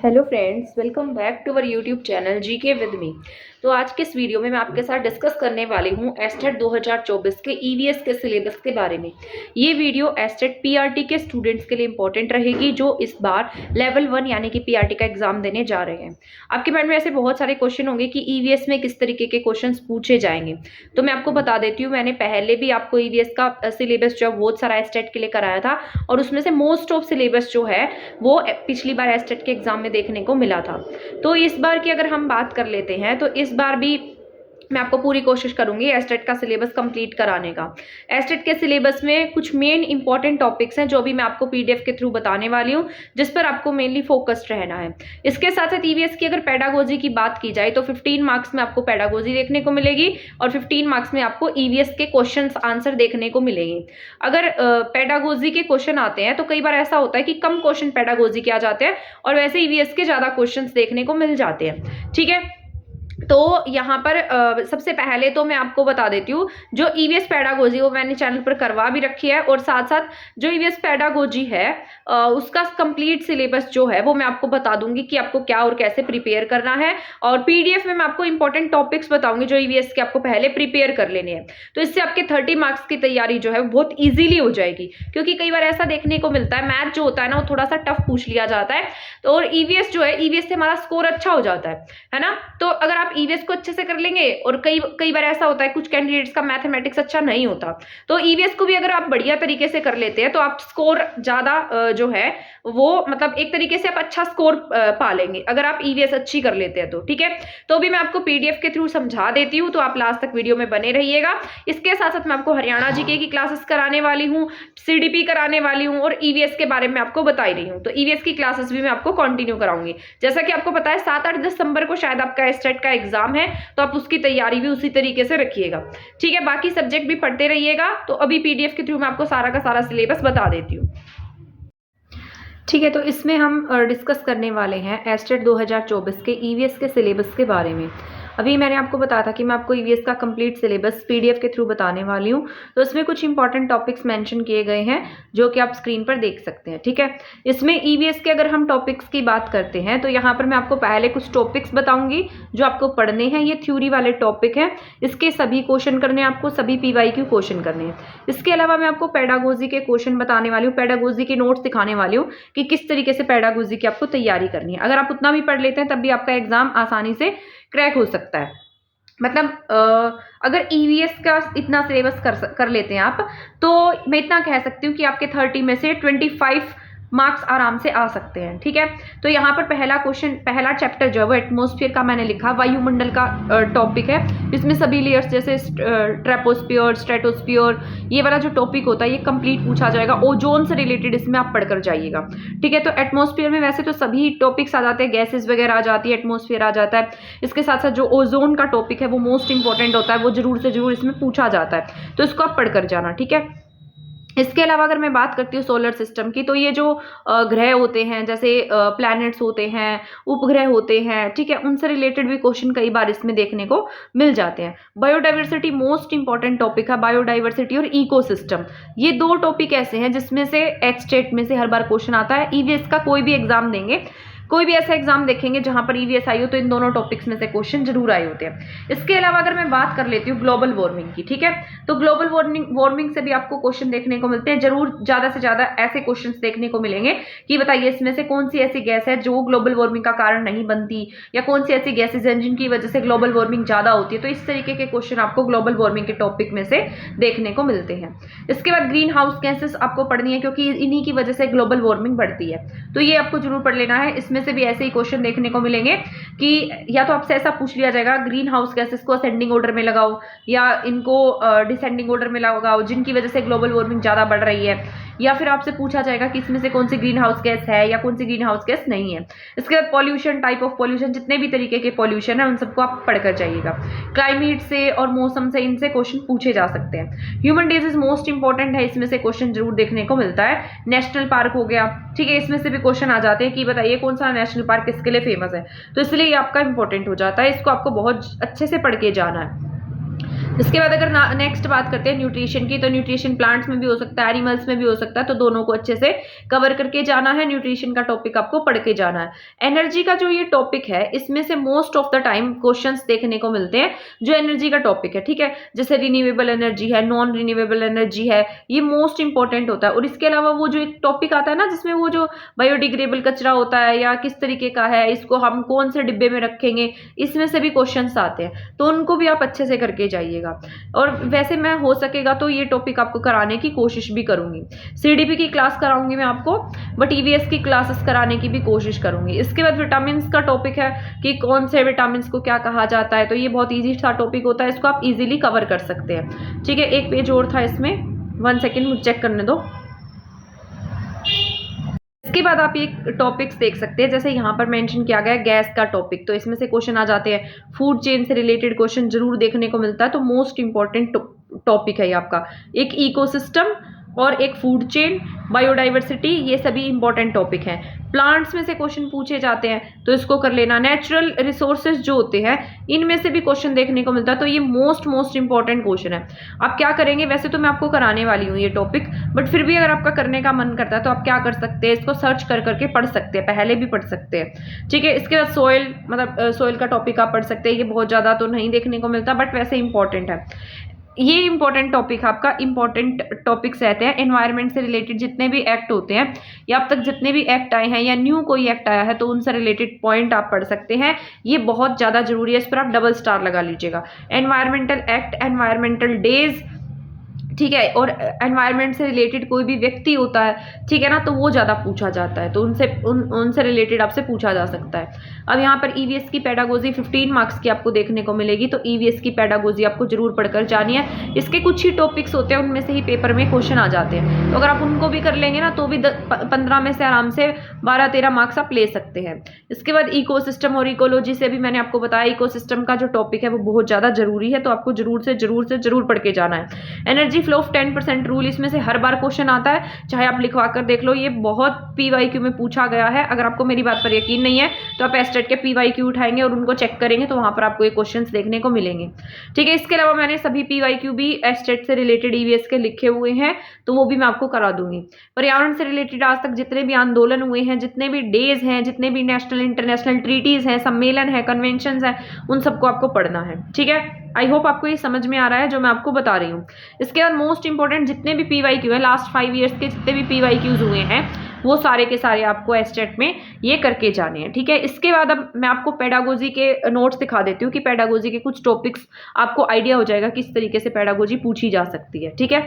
Hello friends, welcome back to our YouTube channel GK with me. तो आज के इस वीडियो में मैं आपके साथ डिस्कस करने वाली हूँ एस्टेट 2024 के ईवीएस के सिलेबस के बारे में। ये वीडियो एस्टेट पीआरटी के स्टूडेंट्स के लिए इंपॉर्टेंट रहेगी जो इस बार लेवल 1 यानी कि पीआरटी का एग्जाम देने जा रहे हैं। आपके माइंड में ऐसे बहुत सारे क्वेश्चन होंगे कि ईवीएस में किस तरीके के क्वेश्चन पूछे जाएंगे। तो मैं आपको बता देती हूँ, मैंने पहले भी आपको ईवीएस का सिलेबस जो है बहुत सारा एस्टेट के लिए कराया था और उसमें से मोस्ट ऑफ सिलेबस जो है वो पिछली बार एस्टेट के एग्जाम में देखने को मिला था। तो इस बार की अगर हम बात कर लेते हैं तो इस बार भी मैं आपको पूरी कोशिश करूंगी एस्टेट का सिलेबस कंप्लीट कराने का। एस्टेट के सिलेबस में कुछ मेन इंपॉर्टेंट टॉपिक्स हैं जो भी मैं आपको पीडीएफ के थ्रू बताने वाली हूं, जिस पर आपको मेनली फोकस्ड रहना है। इसके साथ साथ ईवीएस की अगर पेडागोजी की बात की जाए तो 15 मार्क्स में आपको पेडागोजी देखने को मिलेगी और 15 मार्क्स में आपको ईवीएस के क्वेश्चन आंसर देखने को मिलेंगे। अगर पेडागोजी के क्वेश्चन आते हैं तो कई बार ऐसा होता है कि कम क्वेश्चन पेडागोजी के आ जाते हैं और वैसे ईवीएस के ज्यादा क्वेश्चन देखने को मिल जाते हैं। ठीक है, तो यहाँ पर सबसे पहले तो मैं आपको बता देती हूँ जो ईवीएस पेडागोजी वो मैंने चैनल पर करवा भी रखी है और साथ साथ जो ईवीएस पेडागोजी है उसका कंप्लीट सिलेबस जो है वो मैं आपको बता दूंगी कि आपको क्या और कैसे प्रिपेयर करना है। और पीडीएफ में मैं आपको इंपॉर्टेंट टॉपिक्स बताऊंगी जो ईवीएस के आपको पहले प्रिपेयर कर लेने हैं। तो इससे आपके 30 मार्क्स की तैयारी जो है बहुत ईजिली हो जाएगी, क्योंकि कई बार ऐसा देखने को मिलता है मैथ जो होता है ना वो थोड़ा सा टफ पूछ लिया जाता है, तो और ईवीएस जो है ईवीएस से हमारा स्कोर अच्छा हो जाता है ना। तो अगर आप ईवीएस को अच्छे से कर लेंगे, और कई बार ऐसा होता है कुछ कैंडिडेट्स का मैथमेटिक्स अच्छा नहीं होता, तो ईवीएस को भी अगर आप बढ़िया तरीके से कर लेते हैं तो आप स्कोर ज्यादा जो है वो मतलब एक तरीके से आप अच्छा स्कोर पा लेंगे अगर आप ईवीएस अच्छी कर लेते हैं तो। ठीक है, तो भी मैं आपको पीडीएफ के थ्रू समझा देती हूँ, तो आप लास्ट तक वीडियो में बने रहिएगा। इसके साथ साथ मैं आपको हरियाणा जीके की क्लासेस कराने वाली हूँ, सीडीपी कराने वाली हूँ और ईवीएस के बारे में आपको बता रही हूँ। तो ईवीएस की क्लासेस भी मैं आपको कंटिन्यू कराऊंगी। जैसा कि आपको पता है 7-8 दिसंबर को शायद आपका एस्टेट का एग्जाम है, तो आप उसकी तैयारी भी उसी तरीके से रखिएगा। ठीक है, बाकी सब्जेक्ट भी पढ़ते रहिएगा। तो अभी पीडीएफ के थ्रू मैं आपको सारा का सारा सिलेबस बता देती हूँ। ठीक है, तो इसमें हम डिस्कस करने वाले हैं एस्टेट 2024 के ईवीएस के सिलेबस के बारे में। अभी मैंने आपको बताया था कि मैं आपको ईवीएस का कंप्लीट सिलेबस पीडीएफ के थ्रू बताने वाली हूँ, तो इसमें कुछ इंपॉर्टेंट टॉपिक्स मेंशन किए गए हैं जो कि आप स्क्रीन पर देख सकते हैं। ठीक है, इसमें ईवीएस के अगर हम टॉपिक्स की बात करते हैं तो यहाँ पर मैं आपको पहले कुछ टॉपिक्स बताऊंगी जो आपको पढ़ने हैं। ये थ्योरी वाले टॉपिक हैं, इसके सभी क्वेश्चन करने हैं आपको, सभी पीवाईक्यू क्वेश्चन करने हैं। इसके अलावा मैं आपको पेडागोजी के क्वेश्चन बताने वाली हूँ, पेडागोजी के नोट्स दिखाने वाली हूँ कि किस तरीके से पेडागोजी की आपको तैयारी करनी है। अगर आप उतना भी पढ़ लेते हैं तब भी आपका एग्जाम आसानी से क्रैक हो सकता है। मतलब अगर ईवीएस का इतना सिलेबस कर लेते हैं आप, तो मैं इतना कह सकती हूँ कि आपके 30 में से 25 मार्क्स आराम से आ सकते हैं। ठीक है, तो यहाँ पर पहला क्वेश्चन, पहला चैप्टर जो है वो एटमॉस्फेयर का मैंने लिखा, वायुमंडल का टॉपिक है। इसमें सभी लेयर्स जैसे ट्रेपोस्फियर, स्ट्रेटोस्फियर, ये वाला जो टॉपिक होता है ये कंप्लीट पूछा जाएगा। ओजोन से रिलेटेड इसमें आप पढ़कर जाइएगा। ठीक है, तो एटमॉस्फेयर में वैसे तो सभी टॉपिक्स आ जाते हैं, गैसेस वगैरह आ जाती है, एटमॉस्फेयर आ जाता है। इसके साथ साथ जो ओजोन का टॉपिक है वो मोस्ट इंपॉर्टेंट होता है, वो जरूर से जरूर इसमें पूछा जाता है, तो इसको आप पढ़कर जाना। ठीक है, इसके अलावा अगर मैं बात करती हूँ सोलर सिस्टम की, तो ये जो ग्रह होते हैं जैसे प्लैनेट्स होते हैं, उपग्रह होते हैं, ठीक है, उनसे रिलेटेड भी क्वेश्चन कई बार इसमें देखने को मिल जाते हैं। बायोडाइवर्सिटी मोस्ट इंपॉर्टेंट टॉपिक है, बायोडाइवर्सिटी और इकोसिस्टम, ये दो टॉपिक ऐसे हैं जिसमें से एस्टेट में से हर बार क्वेश्चन आता है। ईवीएस का कोई भी एग्जाम देंगे, कोई भी ऐसा एग्जाम देखेंगे जहां पर ईवीएस आई हो तो इन दोनों टॉपिक्स में से क्वेश्चन जरूर आए होते हैं। इसके अलावा अगर मैं बात कर लेती हूँ ग्लोबल वार्मिंग की, ठीक है, तो ग्लोबल वार्मिंग से भी आपको क्वेश्चन देखने को मिलते हैं। जरूर ज्यादा से ज्यादा ऐसे क्वेश्चंस देखने को मिलेंगे कि बताइए इसमें से कौन सी ऐसी गैस है जो ग्लोबल वार्मिंग का कारण नहीं बनती, या कौन सी ऐसी गैसेज हैं जिनकी वजह से ग्लोबल वार्मिंग ज्यादा होती है। तो इस तरीके के क्वेश्चन आपको ग्लोबल वार्मिंग के टॉपिक में से देखने को मिलते हैं। इसके बाद ग्रीन हाउस गैसेस आपको पढ़नी है, क्योंकि इन्हीं की वजह से ग्लोबल वार्मिंग बढ़ती है, तो ये आपको जरूर पढ़ लेना है। इसमें से भी ऐसे ही क्वेश्चन देखने को मिलेंगे कि या तो आपसे ऐसा पूछ लिया जाएगा ग्रीन हाउस गैसेस को असेंडिंग ऑर्डर में लगाओ या इनको डिसेंडिंग ऑर्डर में लगाओ जिनकी वजह से ग्लोबल वार्मिंग ज्यादा बढ़ रही है, या फिर आपसे पूछा जाएगा कि इसमें से कौन सी ग्रीन हाउस गैस है या कौन सी ग्रीन हाउस गैस नहीं है। इसके बाद पॉल्यूशन, टाइप ऑफ पॉल्यूशन, जितने भी तरीके के पॉल्यूशन है उन सबको आप पढ़कर जाइएगा। क्लाइमेट से और मौसम से इनसे क्वेश्चन पूछे जा सकते हैं। ह्यूमन डिजीज मोस्ट इंपॉर्टेंट है, इसमें से क्वेश्चन जरूर देखने को मिलता है। नेशनल पार्क हो गया, ठीक है, इसमें से भी क्वेश्चन आ जाते हैं कि बताइए कौन सा नेशनल पार्क किसके लिए फेमस है, तो इसलिए ये आपका इंपॉर्टेंट हो जाता है, इसको आपको बहुत अच्छे से पढ़ के जाना है। इसके बाद अगर नेक्स्ट बात करते हैं न्यूट्रिशन की, तो न्यूट्रिशन प्लांट्स में भी हो सकता है, एनिमल्स में भी हो सकता है, तो दोनों को अच्छे से कवर करके जाना है। न्यूट्रिशन का टॉपिक आपको पढ़ के जाना है। एनर्जी का जो ये टॉपिक है, इसमें से most of the time questions देखने को मिलते हैं जो एनर्जी का टॉपिक है, ठीक है। जैसे रिन्यूएबल एनर्जी है, नॉन रिन्यूएबल एनर्जी है, ये मोस्ट इंपॉर्टेंट होता है। और इसके अलावा वो जो एक टॉपिक आता है ना, जिसमें वो जो बायोडिग्रेडेबल कचरा होता है या किस तरीके का है, इसको हम कौन से डिब्बे में रखेंगे, इसमें से भी क्वेश्चंस आते हैं, तो उनको भी आप अच्छे से करके जाइएगा। और वैसे मैं हो सकेगा तो ये टॉपिक आपको कराने की कोशिश भी करूंगी। सीडीपी की क्लास कराऊंगी मैं आपको, बट ईवीएस की क्लासेस कराने की भी कोशिश करूंगी। इसके बाद विटामिन का टॉपिक है कि कौन से विटामिन को क्या कहा जाता है, तो ये बहुत ईजी सा टॉपिक होता है, इसको आप इजीली कवर कर सकते हैं, ठीक है। एक पेज और था इसमें, 1 सेकेंड मुझे चेक करने दो। इसके बाद आप ये टॉपिक्स देख सकते हैं, जैसे यहाँ पर मेंशन किया गया है गैस का टॉपिक, तो इसमें से क्वेश्चन आ जाते हैं। फूड चेन से रिलेटेड क्वेश्चन जरूर देखने को मिलता है, तो मोस्ट इंपॉर्टेंट टॉपिक है ये आपका। एक इकोसिस्टम और एक फूड चेन, बायोडाइवर्सिटी, ये सभी इंपॉर्टेंट टॉपिक हैं। प्लांट्स में से क्वेश्चन पूछे जाते हैं, तो इसको कर लेना। नेचुरल रिसोर्सेज जो होते हैं, इनमें से भी क्वेश्चन देखने को मिलता है, तो ये मोस्ट इंपॉर्टेंट क्वेश्चन है। आप क्या करेंगे, वैसे तो मैं आपको कराने वाली हूँ ये टॉपिक, बट फिर भी अगर आपका करने का मन करता है तो आप क्या कर सकते हैं, इसको सर्च कर करके पढ़ सकते हैं, पहले भी पढ़ सकते हैं, ठीक है। इसके बाद सॉइल, मतलब सॉइल का टॉपिक आप पढ़ सकते हैं, ये बहुत ज़्यादा तो नहीं देखने को मिलता, बट वैसे इंपॉर्टेंट है। ये इंपॉर्टेंट टॉपिक आपका, इंपॉर्टेंट टॉपिक्स रहते हैं। एनवायरनमेंट से रिलेटेड जितने भी एक्ट होते हैं, या अब तक जितने भी एक्ट आए हैं, या न्यू कोई एक्ट आया है, तो उनसे रिलेटेड पॉइंट आप पढ़ सकते हैं। ये बहुत ज़्यादा जरूरी है, इस पर आप डबल स्टार लगा लीजिएगा। एनवायरमेंटल एक्ट, एनवायरमेंटल डेज, ठीक है। और एनवायरनमेंट से रिलेटेड कोई भी व्यक्ति होता है, ठीक है ना, तो वो ज़्यादा पूछा जाता है, तो उनसे रिलेटेड आपसे पूछा जा सकता है। अब यहाँ पर ईवीएस की पेडागोजी 15 मार्क्स की आपको देखने को मिलेगी, तो ईवीएस की पेडागोजी आपको जरूर पढ़कर जानी है। इसके कुछ ही टॉपिक्स होते हैं, उनमें से ही पेपर में क्वेश्चन आ जाते हैं, तो अगर आप उनको भी कर लेंगे ना, तो भी 15 में से आराम से 12-13 मार्क्स आप ले सकते हैं। इसके बाद इकोसिस्टम और इकोलॉजी से भी मैंने आपको बताया, इकोसिस्टम का जो टॉपिक है वो बहुत ज़्यादा जरूरी है, तो आपको जरूर पढ़ के जाना है। एनर्जी फ्लो ऑफ 10% रूल, इसमें से हर बार क्वेश्चन आता है, चाहे आप लिखवा कर देख लो, ये बहुत पीवाईक्यू में पूछा गया है। अगर आपको मेरी बात पर यकीन नहीं है, तो आप एस्टेट के पीवाईक्यू उठाएंगे और उनको चेक करेंगे, तो वहां पर आपको ये क्वेश्चंस देखने को मिलेंगे, ठीक है। इसके अलावा मैंने सभी पीवाईक्यू भी एस्टेट से रिलेटेड ईवीएस के लिखे हुए हैं, तो वो भी मैं आपको करा दूंगी। पर्यावरण से रिलेटेड आज तक जितने भी आंदोलन हुए हैं, जितने भी डेज हैं, जितने भी नेशनल इंटरनेशनल ट्रीटीज हैं, सम्मेलन है, कन्वेंशन है, उन सबको आपको पढ़ना है, ठीक है। आई होप आपको ये समझ में आ रहा है जो मैं आपको बता रही हूँ। इसके बाद मोस्ट इंपॉर्टेंट जितने भी पीवाईक्यू है, लास्ट 5 ईयर्स के जितने भी पीवाईक्यूज हुए हैं, वो सारे के सारे आपको एस्टेट में ये करके जाने हैं, ठीक है। इसके बाद अब मैं आपको पेडागोजी के नोट्स दिखा देती हूँ कि पेडागोजी के कुछ टॉपिक्स आपको आइडिया हो जाएगा किस तरीके से पेडागोजी पूछी जा सकती है, ठीक है।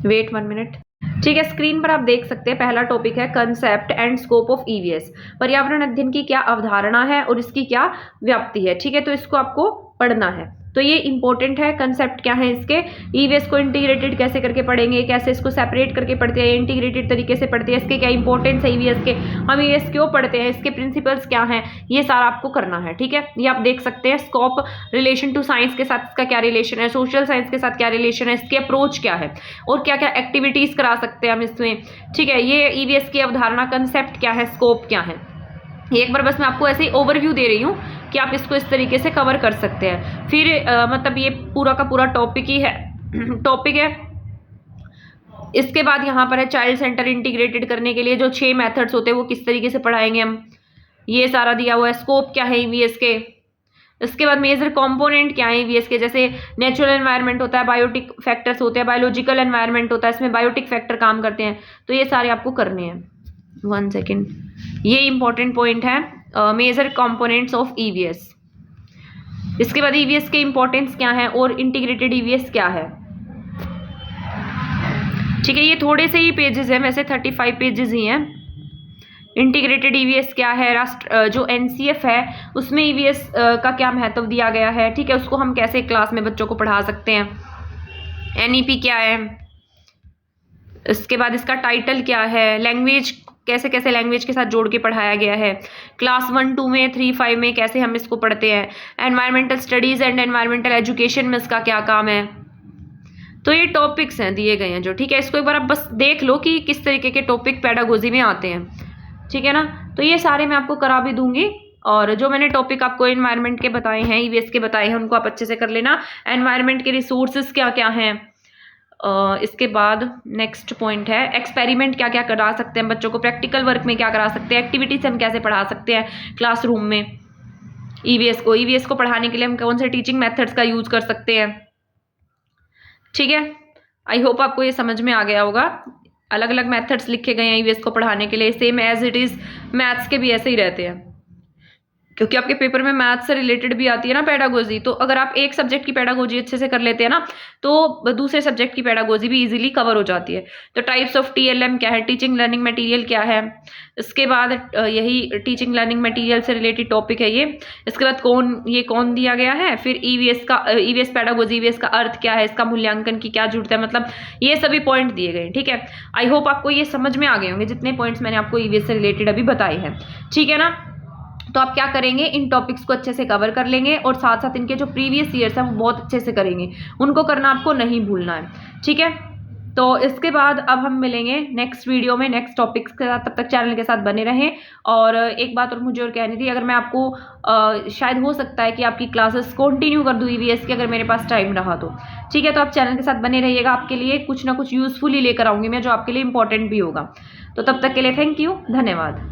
वेट 1 मिनट, ठीक है। स्क्रीन पर आप देख सकते हैं, पहला टॉपिक है concept and scope of EVS. पर्यावरण अध्ययन की क्या अवधारणा है और इसकी क्या व्याप्ति है, ठीक है, तो इसको आपको पढ़ना है। तो ये इंपॉर्टेंट है। कंसेप्ट क्या है इसके, ईवीएस को इंटीग्रेटेड कैसे करके पढ़ेंगे, कैसे इसको सेपरेट करके पढ़ते हैं, इंटीग्रेटेड तरीके से पढ़ते हैं, इसके क्या इंपॉर्टेंस है ईवीएस के, हम ईवीएस क्यों पढ़ते हैं, इसके प्रिंसिपल्स क्या हैं, ये सारा आपको करना है, ठीक है। ये आप देख सकते हैं। स्कोप, रिलेशन टू साइंस के साथ इसका क्या रिलेशन है, सोशल साइंस के साथ क्या रिलेशन है, इसकी अप्रोच क्या है, और क्या क्या एक्टिविटीज करा सकते हैं हम इसमें, ठीक है। ये ईवीएस की अवधारणा, कंसेप्ट क्या है, स्कोप क्या है, एक बार बस मैं आपको ऐसे ही ओवरव्यू दे रही हूँ कि आप इसको इस तरीके से कवर कर सकते हैं। फिर मतलब ये पूरा का पूरा टॉपिक ही है टॉपिक है। इसके बाद यहाँ पर है चाइल्ड सेंटर इंटीग्रेटेड करने के लिए जो 6 मेथड्स होते हैं वो किस तरीके से पढ़ाएंगे हम, ये सारा दिया हुआ है। स्कोप क्या है ईवीएस के। इसके बाद मेजर कंपोनेंट क्या है ईवीएस के, जैसे नेचुरल एनवायरनमेंट होता है, बायोटिक फैक्टर्स होते हैं, बायोलॉजिकल एनवायरनमेंट होता है, इसमें बायोटिक फैक्टर काम करते हैं, तो ये सारे आपको करने हैं। 1 सेकेंड, ये इंपॉर्टेंट पॉइंट है, मेजर कंपोनेंट्स ऑफ ईवीएस। इसके बाद ईवीएस के इंपॉर्टेंस क्या है और इंटीग्रेटेड ईवीएस क्या है, ठीक है। ये थोड़े से ही पेजेस हैं, वैसे 35 पेजेस ही हैं। इंटीग्रेटेड ईवीएस क्या है, राष्ट्र जो एनसीएफ है उसमें ईवीएस का क्या महत्व दिया गया है, ठीक है, उसको हम कैसे क्लास में बच्चों को पढ़ा सकते हैं। एनईपी क्या है, इसके बाद इसका टाइटल क्या है, लैंग्वेज कैसे कैसे लैंग्वेज के साथ जोड़ के पढ़ाया गया है, क्लास 1, 2 में, 3, 5 में कैसे हम इसको पढ़ते हैं, environmental studies and environmental education में इसका क्या काम है। तो ये टॉपिक्स हैं दिए गए हैं जो, ठीक है। इसको एक बार आप बस देख लो कि किस तरीके के टॉपिक पेडागोजी में आते हैं, ठीक है ना। तो ये सारे मैं आपको करा भी दूंगी, और जो मैंने टॉपिक आपको एनवायरनमेंट के बताए हैं, ईवीएस के बताए हैं, उनको आप अच्छे से कर लेना। एनवायरनमेंट के रिसोर्सेज क्या क्या हैं। इसके बाद नेक्स्ट पॉइंट है एक्सपेरिमेंट क्या क्या करा सकते हैं बच्चों को, प्रैक्टिकल वर्क में क्या करा सकते हैं, एक्टिविटीज हम कैसे पढ़ा सकते हैं क्लासरूम में ईवीएस को पढ़ाने के लिए हम कौन से टीचिंग मेथड्स का यूज कर सकते हैं। ठीक है, आई होप आपको ये समझ में आ गया होगा। अलग अलग मेथड्स लिखे गए हैं ईवीएस को पढ़ाने के लिए, same as it is maths के भी ऐसे ही रहते हैं, क्योंकि आपके पेपर में मैथ्स से रिलेटेड भी आती है ना पेडागोजी। तो अगर आप एक सब्जेक्ट की पेडागोजी अच्छे से कर लेते हैं ना, तो दूसरे सब्जेक्ट की पेडागोजी भी इजीली कवर हो जाती है। तो टाइप्स ऑफ टीएलएम क्या है, टीचिंग लर्निंग मटेरियल क्या है, इसके बाद यही टीचिंग लर्निंग मटेरियल से रिलेटेड टॉपिक है ये। इसके बाद कौन दिया गया है, फिर ईवीएस पेडागोजी, ईवीएस का अर्थ क्या है, इसका मूल्यांकन की क्या जरूरत है, मतलब ये सभी पॉइंट दिए गए। ठीक है, आई होप आपको ये समझ में आ गए होंगे जितने पॉइंट्स मैंने आपको ईवीएस से रिलेटेड अभी बताए हैं। ठीक है ना, तो आप क्या करेंगे, इन टॉपिक्स को अच्छे से कवर कर लेंगे और साथ साथ इनके जो प्रीवियस ईयर्स हैं वो बहुत अच्छे से करेंगे, उनको करना आपको नहीं भूलना है। ठीक है, तो इसके बाद अब हम मिलेंगे नेक्स्ट वीडियो में नेक्स्ट टॉपिक्स के साथ। तब तक चैनल के साथ बने रहें। और एक बात और मुझे और कहनी थी, अगर मैं आपको शायद हो सकता है कि आपकी क्लासेस कंटिन्यू कर दूँ ईवीएस की, अगर मेरे पास टाइम रहा तो। ठीक है, तो आप चैनल के साथ बने रहिएगा, आपके लिए कुछ ना कुछ यूजफुल ही लेकर आऊँगी मैं, जो आपके लिए इंपॉर्टेंट भी होगा। तो तब तक के लिए थैंक यू, धन्यवाद।